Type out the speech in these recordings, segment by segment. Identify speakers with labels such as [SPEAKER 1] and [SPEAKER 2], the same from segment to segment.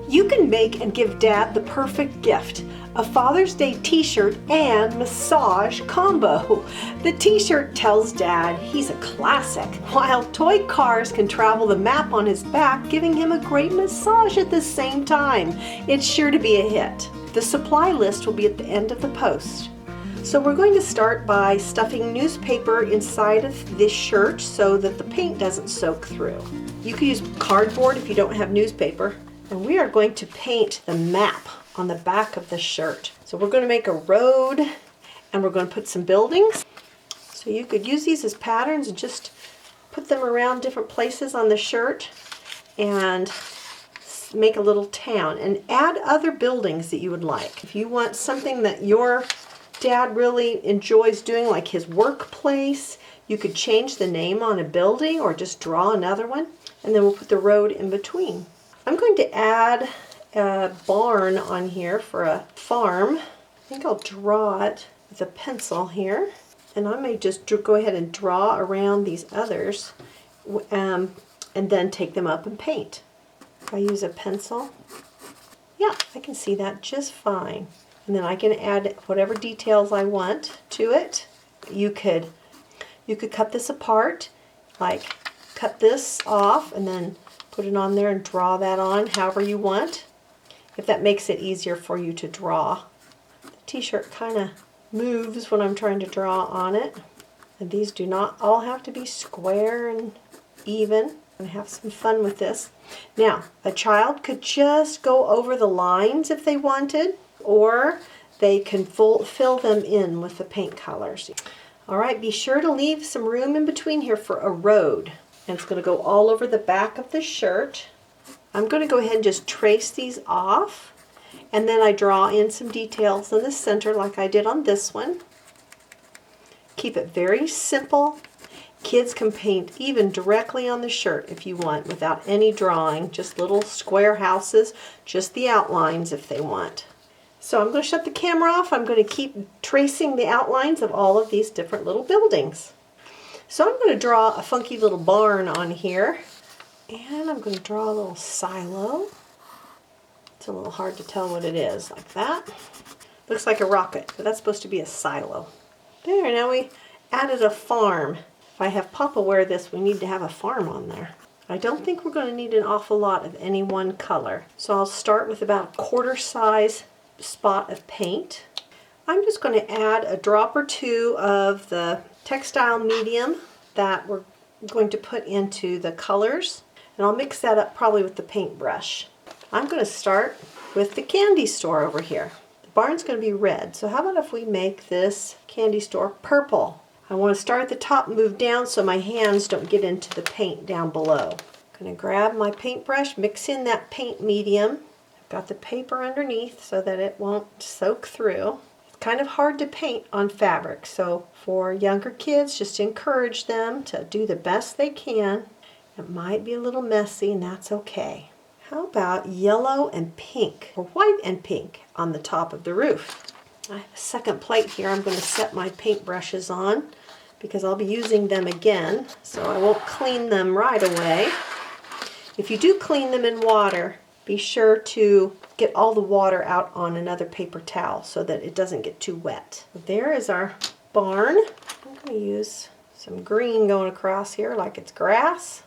[SPEAKER 1] You can make and give Dad the perfect gift, a Father's Day t-shirt and massage combo. The t-shirt tells Dad he's a classic, while toy cars can travel the map on his back, giving him a great massage at the same time. It's sure to be a hit. The supply list will be at the end of the post. So we're going to start by stuffing newspaper inside of this shirt so that the paint doesn't soak through. You can use cardboard if you don't have newspaper. And we are going to paint the map on the back of the shirt. So we're going to make a road and we're going to put some buildings. So you could use these as patterns and just put them around different places on the shirt and make a little town and add other buildings that you would like. If you want something that your dad really enjoys doing, like his workplace, you could change the name on a building or just draw another one, and then we'll put the road in between. I'm going to add a barn on here for a farm. I think I'll draw it with a pencil here. And I may just go ahead and draw around these others and then take them up and paint. If I use a pencil, yeah, I can see that just fine. And then I can add whatever details I want to it. You could cut this apart, like cut this off and then put it on there and draw that on however you want, if that makes it easier for you to draw. The t-shirt kind of moves when I'm trying to draw on it. And these do not all have to be square and even. I'm going to have some fun with this. Now, a child could just go over the lines if they wanted, or they can fill them in with the paint colors. All right, be sure to leave some room in between here for a road. And it's going to go all over the back of the shirt. I'm going to go ahead and just trace these off. And then I draw in some details in the center like I did on this one. Keep it very simple. Kids can paint even directly on the shirt if you want without any drawing. Just little square houses, just the outlines if they want. So I'm going to shut the camera off. I'm going to keep tracing the outlines of all of these different little buildings. So I'm going to draw a funky little barn on here, and I'm going to draw a little silo. It's a little hard to tell what it is, like that. Looks like a rocket, but that's supposed to be a silo. There, now we added a farm. If I have Papa wear this, we need to have a farm on there. I don't think we're going to need an awful lot of any one color. So I'll start with about a quarter size spot of paint. I'm just going to add a drop or two of the textile medium that we're going to put into the colors, and I'll mix that up probably with the paintbrush. I'm going to start with the candy store over here. The barn's going to be red, so how about if we make this candy store purple? I want to start at the top and move down so my hands don't get into the paint down below. I'm going to grab my paintbrush, mix in that paint medium. I've got the paper underneath so that it won't soak through. Kind of hard to paint on fabric, so for younger kids, just encourage them to do the best they can. It might be a little messy, and that's okay. How about yellow and pink, or white and pink on the top of the roof? I have a second plate here. I'm going to set my paintbrushes on because I'll be using them again, so I won't clean them right away. If you do clean them in water, be sure to get all the water out on another paper towel so that it doesn't get too wet. There is our barn. I'm going to use some green going across here like it's grass.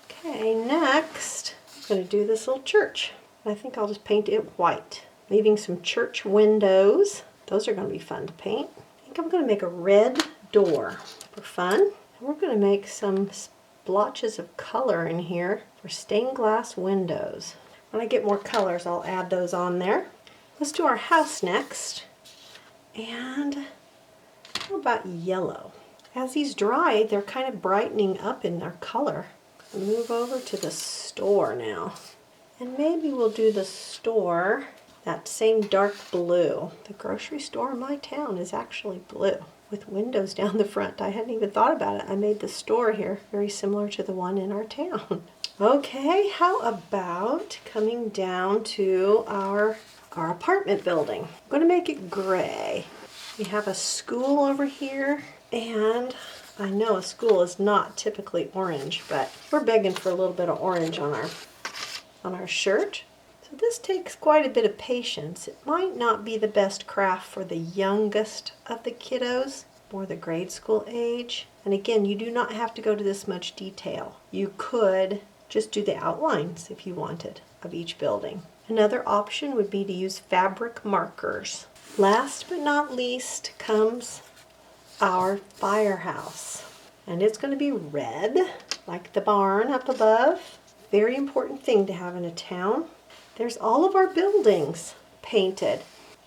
[SPEAKER 1] Okay, next I'm going to do this little church. I think I'll just paint it white, leaving some church windows. Those are going to be fun to paint. I think I'm going to make a red door for fun. And we're going to make some splotches of color in here for stained glass windows. When I get more colors, I'll add those on there. Let's do our house next. And how about yellow? As these dry, they're kind of brightening up in their color. Move over to the store now. And maybe we'll do the store that same dark blue. The grocery store in my town is actually blue with windows down the front. I hadn't even thought about it. I made the store here very similar to the one in our town. Okay, how about coming down to our apartment building? I'm going to make it gray. We have a school over here, and I know a school is not typically orange, but we're begging for a little bit of orange on our shirt. So So this takes quite a bit of patience. It might not be the best craft for the youngest of the kiddos, or the grade school age. And again, you do not have to go to this much detail. You could just do the outlines if you wanted of each building. Another option would be to use fabric markers. Last but not least comes our firehouse. And it's going to be red, like the barn up above. Very important thing to have in a town. There's all of our buildings painted.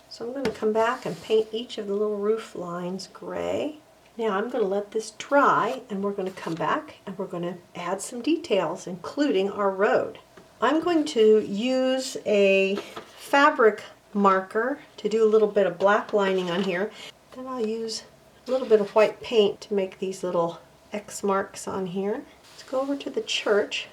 [SPEAKER 1] So I'm going to come back and paint each of the little roof lines gray. Now I'm going to let this dry, and we're going to come back and we're going to add some details, including our road. I'm going to use a fabric marker to do a little bit of black lining on here. Then I'll use a little bit of white paint to make these little X marks on here. Let's go over to the church.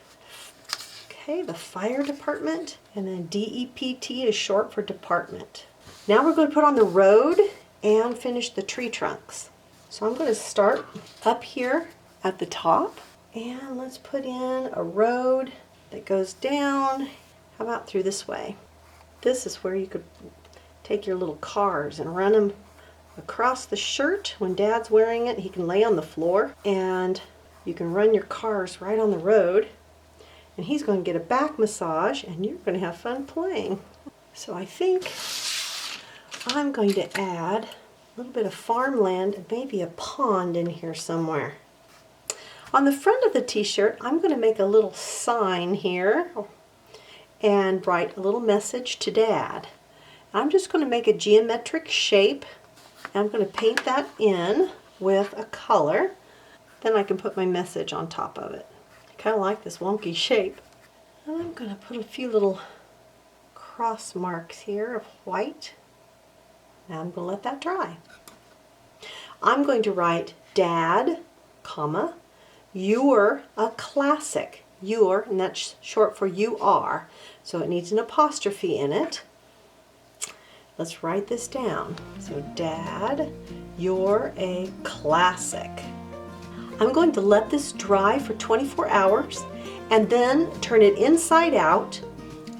[SPEAKER 1] Okay, the fire department, and then DEPT is short for department. Now we're going to put on the road and finish the tree trunks. So I'm going to start up here at the top, and let's put in a road that goes down. How about through this way? This is where you could take your little cars and run them across the shirt. When Dad's wearing it, he can lay on the floor, and you can run your cars right on the road. And he's going to get a back massage, and you're going to have fun playing. So I think I'm going to add a little bit of farmland and maybe a pond in here somewhere. On the front of the t-shirt, I'm going to make a little sign here and write a little message to Dad. I'm just going to make a geometric shape. I'm going to paint that in with a color. Then I can put my message on top of it. I kind of like this wonky shape. And I'm going to put a few little cross marks here of white. Now I'm going to let that dry. I'm going to write Dad, comma, you're a classic. You're, and that's short for you are. So it needs an apostrophe in it. Let's write this down. So Dad, you're a classic. I'm going to let this dry for 24 hours and then turn it inside out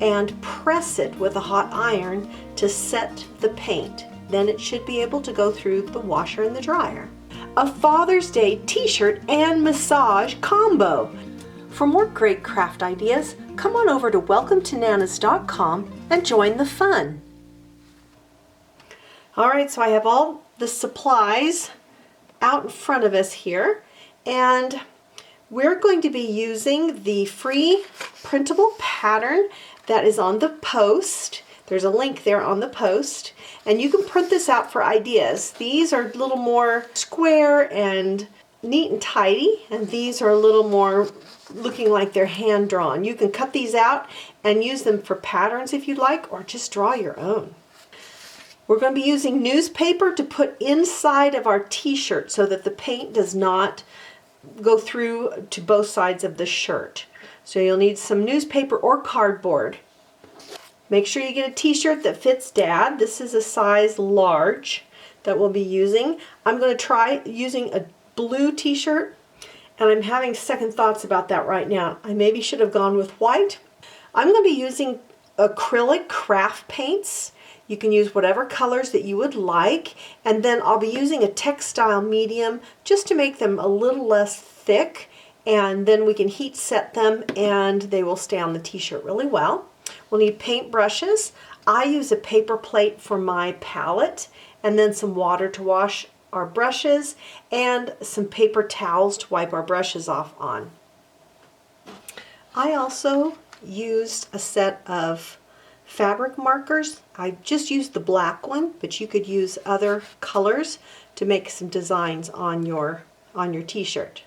[SPEAKER 1] and press it with a hot iron to set the paint. Then it should be able to go through the washer and the dryer. A Father's Day t-shirt and massage combo. For more great craft ideas, come on over to welcometonanas.com and join the fun. Alright, so I have all the supplies out in front of us here, and we're going to be using the free printable pattern that is on the post. There's a link there on the post, and you can print this out for ideas. These are a little more square and neat and tidy, and these are a little more looking like they're hand-drawn. You can cut these out and use them for patterns if you'd like, or just draw your own. We're going to be using newspaper to put inside of our t-shirt so that the paint does not go through to both sides of the shirt. So you'll need some newspaper or cardboard. Make sure you get a t-shirt that fits Dad. This is a size large that we'll be using. I'm going to try using a blue t-shirt, and I'm having second thoughts about that right now. I maybe should have gone with white. I'm going to be using acrylic craft paints. You can use whatever colors that you would like, and then I'll be using a textile medium just to make them a little less thick, and then we can heat set them and they will stay on the t-shirt really well. We'll need paint brushes. I use a paper plate for my palette, and then some water to wash our brushes, and some paper towels to wipe our brushes off on. I also used a set of fabric markers. I just used the black one, but you could use other colors to make some designs on your t-shirt.